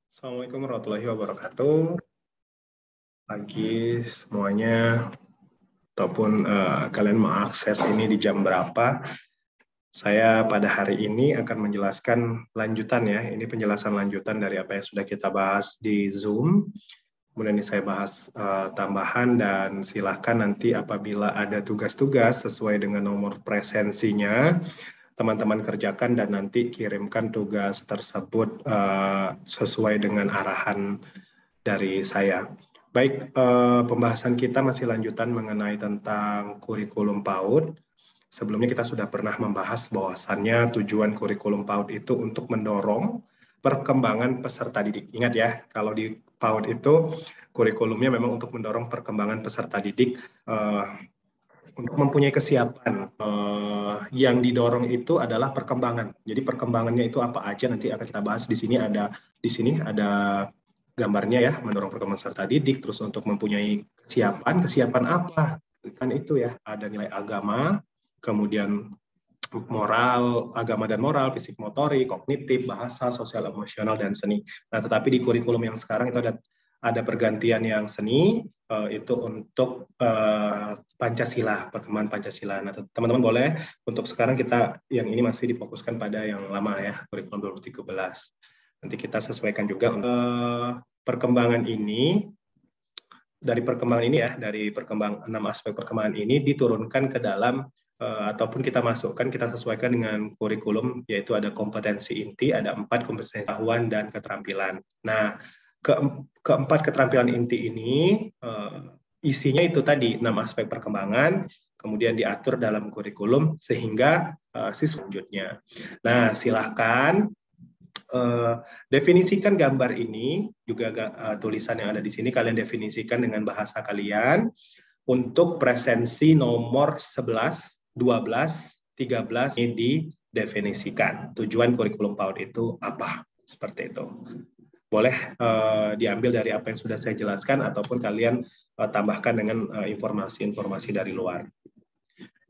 Assalamualaikum warahmatullahi wabarakatuh. Pagi semuanya, ataupun kalian mau akses ini di jam berapa. Saya pada hari ini akan menjelaskan lanjutan ya. Ini penjelasan lanjutan dari apa yang sudah kita bahas di Zoom. Kemudian ini saya bahas tambahan dan silahkan nanti apabila ada tugas-tugas sesuai dengan nomor presensinya, teman-teman kerjakan dan nanti kirimkan tugas tersebut sesuai dengan arahan dari saya. Baik, pembahasan kita masih lanjutan mengenai tentang kurikulum PAUD. Sebelumnya kita sudah pernah membahas bahwasannya tujuan kurikulum PAUD itu untuk mendorong perkembangan peserta didik. Ingat ya, kalau di PAUD itu kurikulumnya memang untuk mendorong perkembangan peserta didik untuk mempunyai kesiapan. Yang didorong itu adalah perkembangan. Jadi perkembangannya itu apa aja nanti akan kita bahas di sini ada gambarnya ya, mendorong perkembangan peserta didik, terus untuk mempunyai kesiapan apa? Kan itu ya, ada nilai agama, kemudian moral, agama dan moral, fisik motorik, kognitif, bahasa, sosial, emosional, dan seni. Nah, tetapi di kurikulum yang sekarang itu ada pergantian yang seni, itu untuk Pancasila, perkembangan Pancasila. Nah, teman-teman boleh, untuk sekarang kita yang ini masih difokuskan pada yang lama ya, kurikulum 2013. Nanti kita sesuaikan juga perkembangan ini, dari perkembangan ini ya, dari perkembangan 6 aspek perkembangan ini diturunkan ke dalam ataupun kita masukkan, kita sesuaikan dengan kurikulum, yaitu ada kompetensi inti, ada 4 kompetensi pengetahuan dan keterampilan. Nah, keempat keterampilan inti ini isinya itu tadi 6 aspek perkembangan, kemudian diatur dalam kurikulum sehingga siswa selanjutnya. Nah, silahkan definisikan gambar ini, juga tulisan yang ada di sini kalian definisikan dengan bahasa kalian untuk presensi nomor 11, 12, 13 ini didefinisikan. Tujuan kurikulum PAUD itu apa? Seperti itu. Boleh diambil dari apa yang sudah saya jelaskan ataupun kalian tambahkan dengan informasi-informasi dari luar.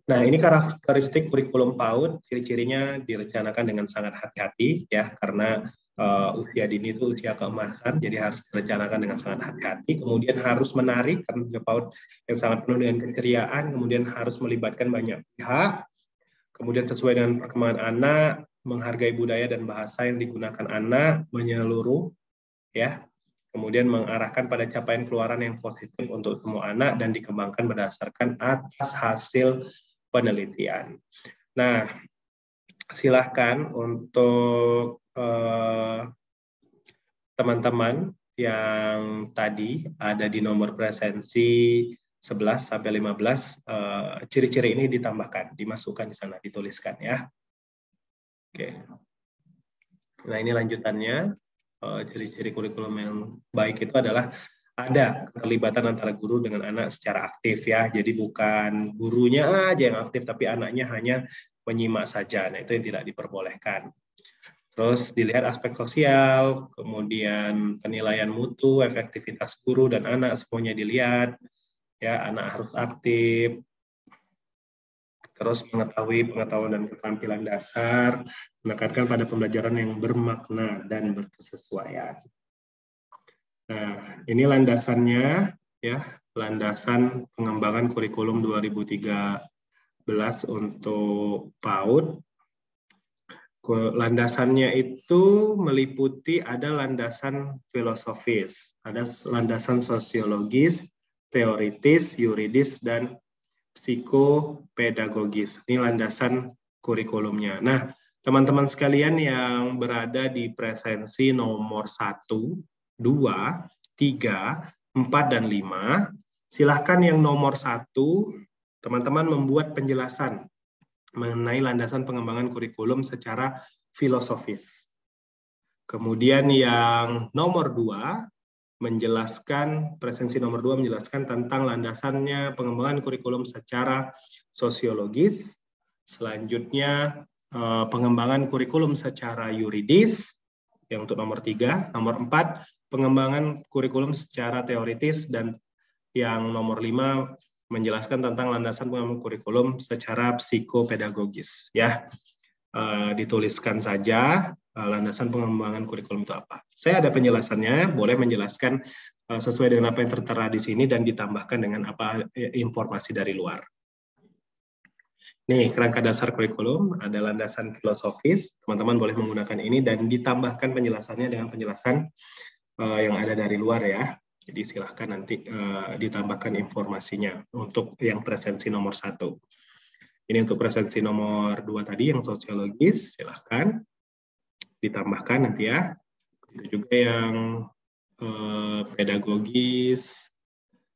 Nah, ini karakteristik kurikulum PAUD, ciri-cirinya direncanakan dengan sangat hati-hati ya, karena usia dini itu usia keemasan, jadi harus direncanakan dengan sangat hati-hati, kemudian harus menarik, karena PAUD yang sangat penuh dengan keceriaan, kemudian harus melibatkan banyak pihak, kemudian sesuai dengan perkembangan anak, menghargai budaya dan bahasa yang digunakan anak, menyeluruh, ya, kemudian mengarahkan pada capaian keluaran yang positif untuk semua anak dan dikembangkan berdasarkan atas hasil penelitian. Nah, silahkan untuk teman-teman yang tadi ada di nomor presensi 11 sampai 15, ciri-ciri ini ditambahkan, dimasukkan di sana, dituliskan ya. Oke. Nah, ini lanjutannya. Ciri-ciri kurikulum yang baik itu adalah ada keterlibatan antara guru dengan anak secara aktif ya. Jadi bukan gurunya aja yang aktif, tapi anaknya hanya menyimak saja. Nah, itu yang tidak diperbolehkan. Terus dilihat aspek sosial, kemudian penilaian mutu, efektivitas guru dan anak semuanya dilihat. Ya, anak harus aktif. Terus mengetahui pengetahuan dan keterampilan dasar, menekankan pada pembelajaran yang bermakna dan berkesesuaian. Nah, ini landasannya ya, landasan pengembangan kurikulum 2013 untuk PAUD. Landasannya itu meliputi ada landasan filosofis, ada landasan sosiologis, teoritis, yuridis, dan psikopedagogis. Ini landasan kurikulumnya. Nah, teman-teman sekalian yang berada di presensi nomor 1, 2, 3, 4, dan 5, silahkan yang nomor 1, teman-teman membuat penjelasan mengenai landasan pengembangan kurikulum secara filosofis. Kemudian yang nomor 2, menjelaskan, presensi nomor 2 menjelaskan tentang landasannya pengembangan kurikulum secara sosiologis. Selanjutnya pengembangan kurikulum secara yuridis, yang untuk nomor 3. Nomor 4, pengembangan kurikulum secara teoritis, dan yang nomor 5 menjelaskan tentang landasan pengembangan kurikulum secara psikopedagogis. Ya, dituliskan saja landasan pengembangan kurikulum itu apa. Saya ada penjelasannya, boleh menjelaskan sesuai dengan apa yang tertera di sini dan ditambahkan dengan apa informasi dari luar. Nih, kerangka dasar kurikulum ada landasan filosofis, teman-teman boleh menggunakan ini dan ditambahkan penjelasannya dengan penjelasan yang ada dari luar ya. Jadi silahkan nanti ditambahkan informasinya untuk yang presensi nomor 1. Ini untuk presensi nomor 2 tadi yang sosiologis, silahkan ditambahkan nanti ya. Itu juga yang pedagogis,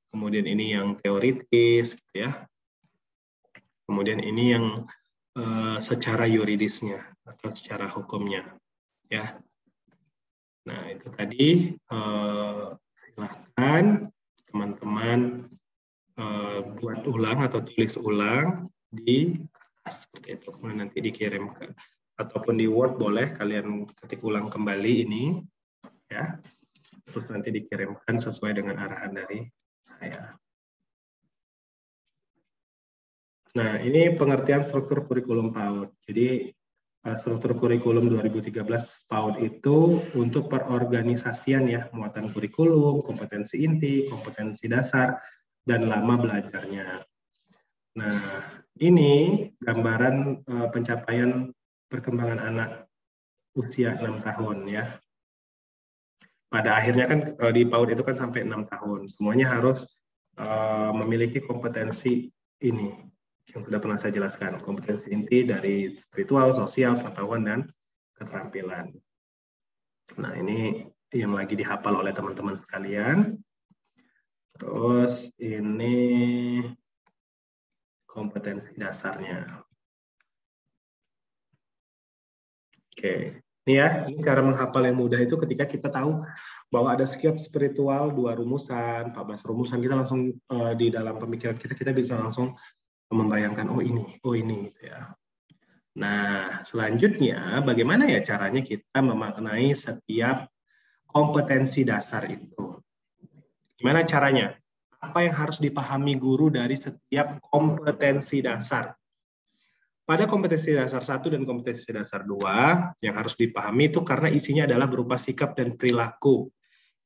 kemudian ini yang teoritis, gitu ya. Kemudian ini yang secara yuridisnya atau secara hukumnya, ya. Nah itu tadi silahkan teman-teman buat ulang atau tulis ulang di atas seperti itu, kemudian nanti dikirimkan ataupun di Word boleh kalian ketik ulang kembali ini, ya. Terus nanti dikirimkan sesuai dengan arahan dari saya. Nah, ini pengertian struktur kurikulum PAUD. Jadi, struktur kurikulum 2013 PAUD itu untuk perorganisasian ya, muatan kurikulum, kompetensi inti, kompetensi dasar, dan lama belajarnya. Nah, ini gambaran pencapaian perkembangan anak usia 6 tahun ya. Pada akhirnya kan di PAUD itu kan sampai 6 tahun. Semuanya harus memiliki kompetensi ini yang sudah pernah saya jelaskan, kompetensi inti dari spiritual, sosial, pengetahuan, dan keterampilan. Nah, ini yang lagi dihafal oleh teman-teman sekalian. Terus ini kompetensi dasarnya. Oke, ini ya, ini cara menghafal yang mudah itu ketika kita tahu bahwa ada skill spiritual 2 rumusan, 14 rumusan, kita langsung di dalam pemikiran kita bisa langsung membayangkan oh ini gitu ya. Nah, selanjutnya bagaimana ya caranya kita memaknai setiap kompetensi dasar itu? Gimana caranya? Apa yang harus dipahami guru dari setiap kompetensi dasar? Pada kompetensi dasar 1 dan kompetensi dasar 2 yang harus dipahami itu karena isinya adalah berupa sikap dan perilaku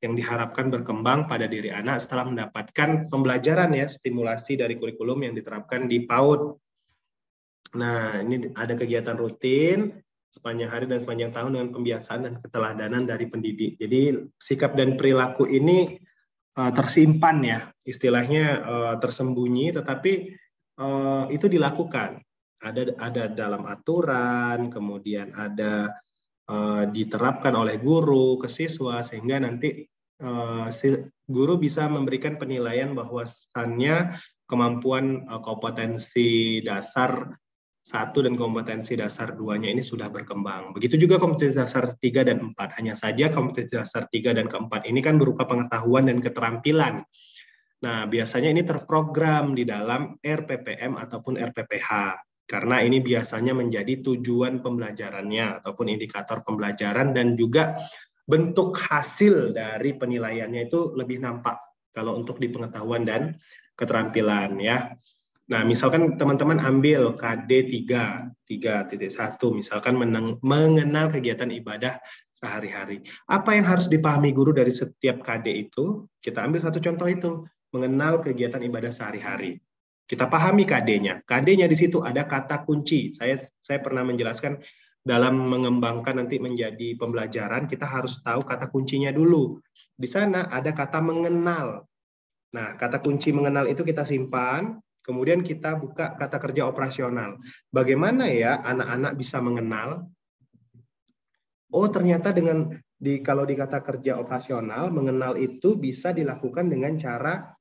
yang diharapkan berkembang pada diri anak setelah mendapatkan pembelajaran ya, stimulasi dari kurikulum yang diterapkan di PAUD. Nah, ini ada kegiatan rutin sepanjang hari dan sepanjang tahun dengan pembiasaan dan keteladanan dari pendidik. Jadi, sikap dan perilaku ini tersimpan ya, istilahnya tersembunyi, tetapi itu dilakukan. Ada dalam aturan, kemudian ada diterapkan oleh guru ke siswa, sehingga nanti guru bisa memberikan penilaian bahwasannya kemampuan kompetensi dasar 1 dan kompetensi dasar 2-nya ini sudah berkembang. Begitu juga kompetensi dasar 3 dan 4. Hanya saja kompetensi dasar 3 dan ke-4 ini kan berupa pengetahuan dan keterampilan. Nah, biasanya ini terprogram di dalam RPPM ataupun RPPH. Karena ini biasanya menjadi tujuan pembelajarannya ataupun indikator pembelajaran dan juga bentuk hasil dari penilaiannya itu lebih nampak kalau untuk di pengetahuan dan keterampilan ya. Nah, misalkan teman-teman ambil KD 3.1, misalkan mengenal kegiatan ibadah sehari-hari. Apa yang harus dipahami guru dari setiap KD itu? Kita ambil satu contoh itu, mengenal kegiatan ibadah sehari-hari. Kita pahami KD-nya. KD-nya di situ ada kata kunci. Saya pernah menjelaskan dalam mengembangkan nanti menjadi pembelajaran, kita harus tahu kata kuncinya dulu. Di sana ada kata mengenal. Nah, kata kunci mengenal itu kita simpan, kemudian kita buka kata kerja operasional. Bagaimana ya anak-anak bisa mengenal? Oh, ternyata kalau di kata kerja operasional, mengenal itu bisa dilakukan dengan cara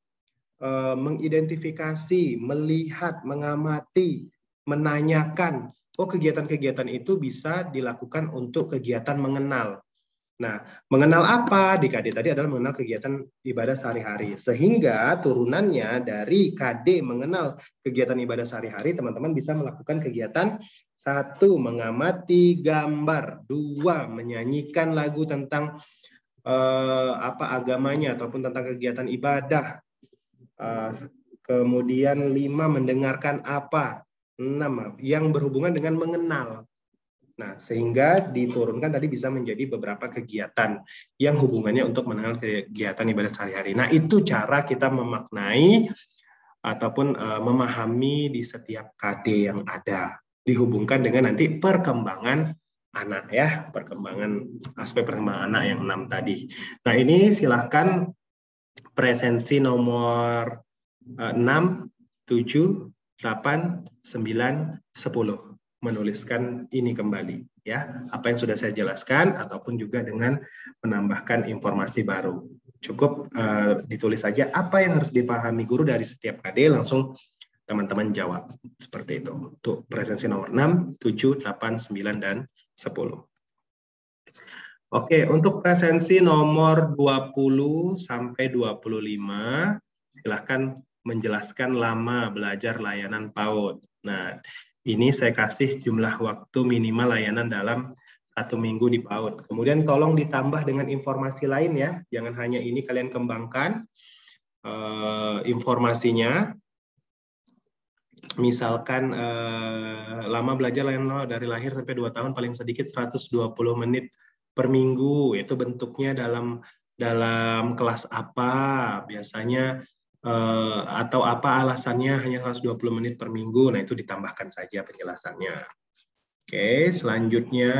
mengidentifikasi, melihat, mengamati, menanyakan. Oh, kegiatan-kegiatan itu bisa dilakukan untuk kegiatan mengenal. Nah, mengenal apa di KD tadi adalah mengenal kegiatan ibadah sehari-hari. Sehingga turunannya dari KD mengenal kegiatan ibadah sehari-hari, teman-teman bisa melakukan kegiatan 1, mengamati gambar, 2, menyanyikan lagu tentang agamanya ataupun tentang kegiatan ibadah. Kemudian 5, mendengarkan apa. 6, yang berhubungan dengan mengenal. Nah, sehingga diturunkan tadi bisa menjadi beberapa kegiatan yang hubungannya untuk mengenal kegiatan ibadah sehari-hari. Nah, itu cara kita memaknai ataupun memahami di setiap KD yang ada. Dihubungkan dengan nanti perkembangan anak ya, aspek perkembangan anak yang 6 tadi. Nah, ini silahkan presensi nomor 6, 7, 8, 9, 10 menuliskan ini kembali ya, apa yang sudah saya jelaskan ataupun juga dengan menambahkan informasi baru. Cukup ditulis saja apa yang harus dipahami guru dari setiap KD, langsung teman-teman jawab seperti itu. Untuk presensi nomor 6, 7, 8, 9 dan 10. Oke, untuk presensi nomor 20 sampai 25 silahkan menjelaskan lama belajar layanan PAUD. Nah, ini saya kasih jumlah waktu minimal layanan dalam 1 minggu di PAUD. Kemudian tolong ditambah dengan informasi lain ya, jangan hanya ini kalian kembangkan informasinya. Misalkan lama belajar layanan dari lahir sampai 2 tahun paling sedikit 120 menit per minggu. Itu bentuknya dalam kelas apa biasanya, atau apa alasannya hanya 120 menit per minggu. Nah, itu ditambahkan saja penjelasannya. Oke, selanjutnya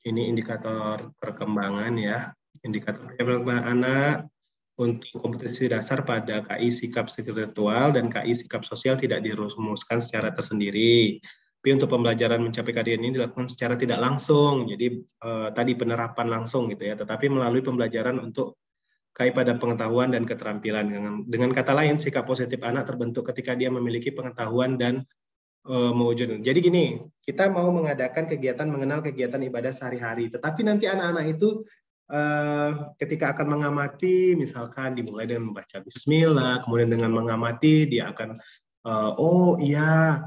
ini indikator perkembangan ya. Indikator perkembangan anak untuk kompetensi dasar pada KI sikap spiritual dan KI sikap sosial tidak dirumuskan secara tersendiri. Tapi untuk pembelajaran mencapai KD ini dilakukan secara tidak langsung. Jadi tadi penerapan langsung gitu ya, tetapi melalui pembelajaran untuk KI pada pengetahuan dan keterampilan. Dengan kata lain, sikap positif anak terbentuk ketika dia memiliki pengetahuan dan mewujudkan. Jadi gini, kita mau mengadakan kegiatan mengenal kegiatan ibadah sehari-hari, tetapi nanti anak-anak itu ketika akan mengamati, misalkan dimulai dengan membaca Bismillah, kemudian dengan mengamati dia akan oh iya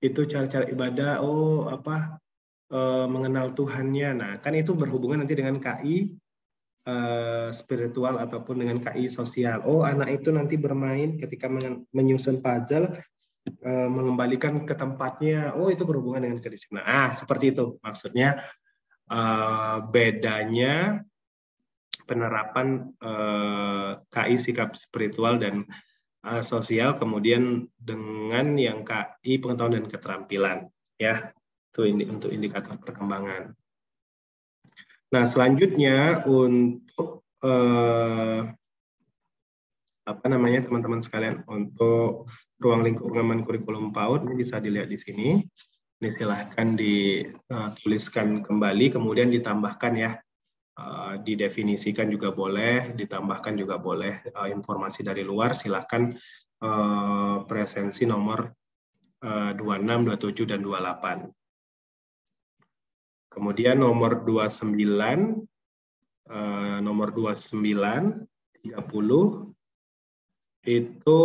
itu cara-cara ibadah, oh apa mengenal Tuhannya. Nah, kan itu berhubungan nanti dengan KI spiritual ataupun dengan KI sosial. Oh, anak itu nanti bermain ketika menyusun puzzle, mengembalikan ke tempatnya. Oh, itu berhubungan dengan kedisiplinan. Seperti itu maksudnya. Bedanya penerapan KI sikap spiritual dan sosial, kemudian dengan yang KI pengetahuan dan keterampilan, ya itu untuk indikator perkembangan. Nah, selanjutnya untuk apa namanya teman-teman sekalian, untuk ruang lingkup pengembangan kurikulum PAUD ini bisa dilihat di sini. Ini silahkan dituliskan kembali, kemudian ditambahkan ya, didefinisikan juga boleh, ditambahkan juga boleh informasi dari luar. Silahkan presensi nomor 26, 27, dan 28. Kemudian nomor 29, 30, itu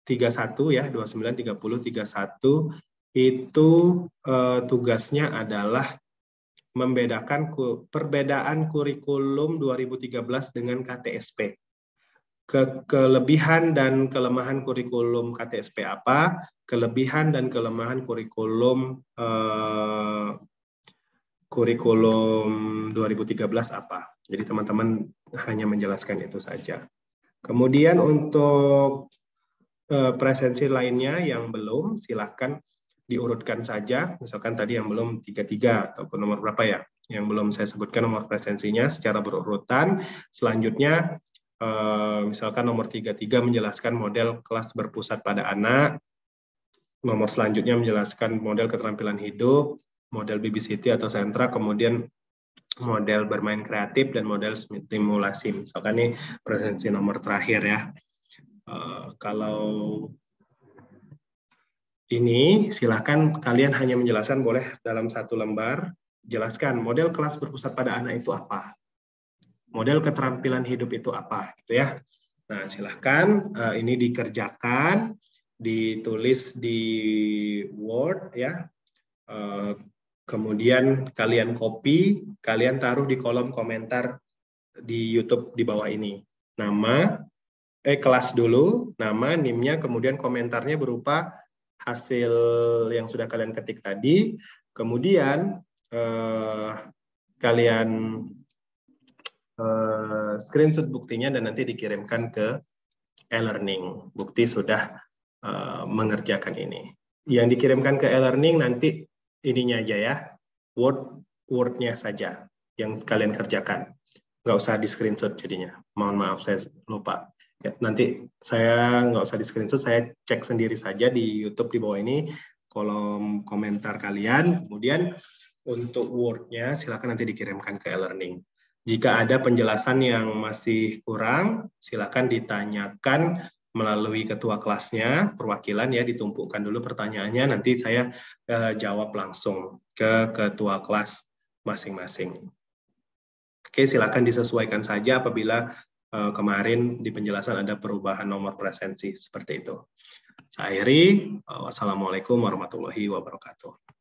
31 ya, 29, 30, 31 itu tugasnya adalah membedakan perbedaan kurikulum 2013 dengan KTSP. Kelebihan dan kelemahan kurikulum KTSP apa? Kelebihan dan kelemahan kurikulum 2013 apa? Jadi teman-teman hanya menjelaskan itu saja. Kemudian untuk presensi lainnya yang belum, silahkan diurutkan saja. Misalkan tadi yang belum 33 ataupun nomor berapa ya, yang belum saya sebutkan nomor presensinya secara berurutan. Selanjutnya misalkan nomor 33 menjelaskan model kelas berpusat pada anak. Nomor selanjutnya menjelaskan model keterampilan hidup, model BBCT atau sentra, kemudian model bermain kreatif dan model stimulasi. Misalkan ini presensi nomor terakhir ya. Kalau ini silahkan kalian hanya menjelaskan, boleh dalam satu lembar, jelaskan model kelas berpusat pada anak itu apa, model keterampilan hidup itu apa, gitu ya. Nah, silahkan ini dikerjakan, ditulis di Word ya, kemudian kalian copy, kalian taruh di kolom komentar di YouTube di bawah ini. Nama, kelas dulu, nama, NIM-nya, kemudian komentarnya berupa hasil yang sudah kalian ketik tadi, Kemudian kalian screenshot buktinya dan nanti dikirimkan ke e-learning. Bukti sudah mengerjakan ini. Yang dikirimkan ke e-learning nanti ininya aja ya, word-nya saja yang kalian kerjakan. Nggak usah di screenshot jadinya. Mohon maaf, saya lupa. Ya, nanti saya nggak usah di screenshot, saya cek sendiri saja di YouTube di bawah ini, kolom komentar kalian. Kemudian untuk Word-nya silakan nanti dikirimkan ke e-learning. Jika ada penjelasan yang masih kurang, silakan ditanyakan melalui ketua kelasnya, perwakilan ya, ditumpukkan dulu pertanyaannya, nanti saya jawab langsung ke ketua kelas masing-masing. Oke, silakan disesuaikan saja apabila kemarin di penjelasan ada perubahan nomor presensi seperti itu. Saya akhiri. Wassalamualaikum warahmatullahi wabarakatuh.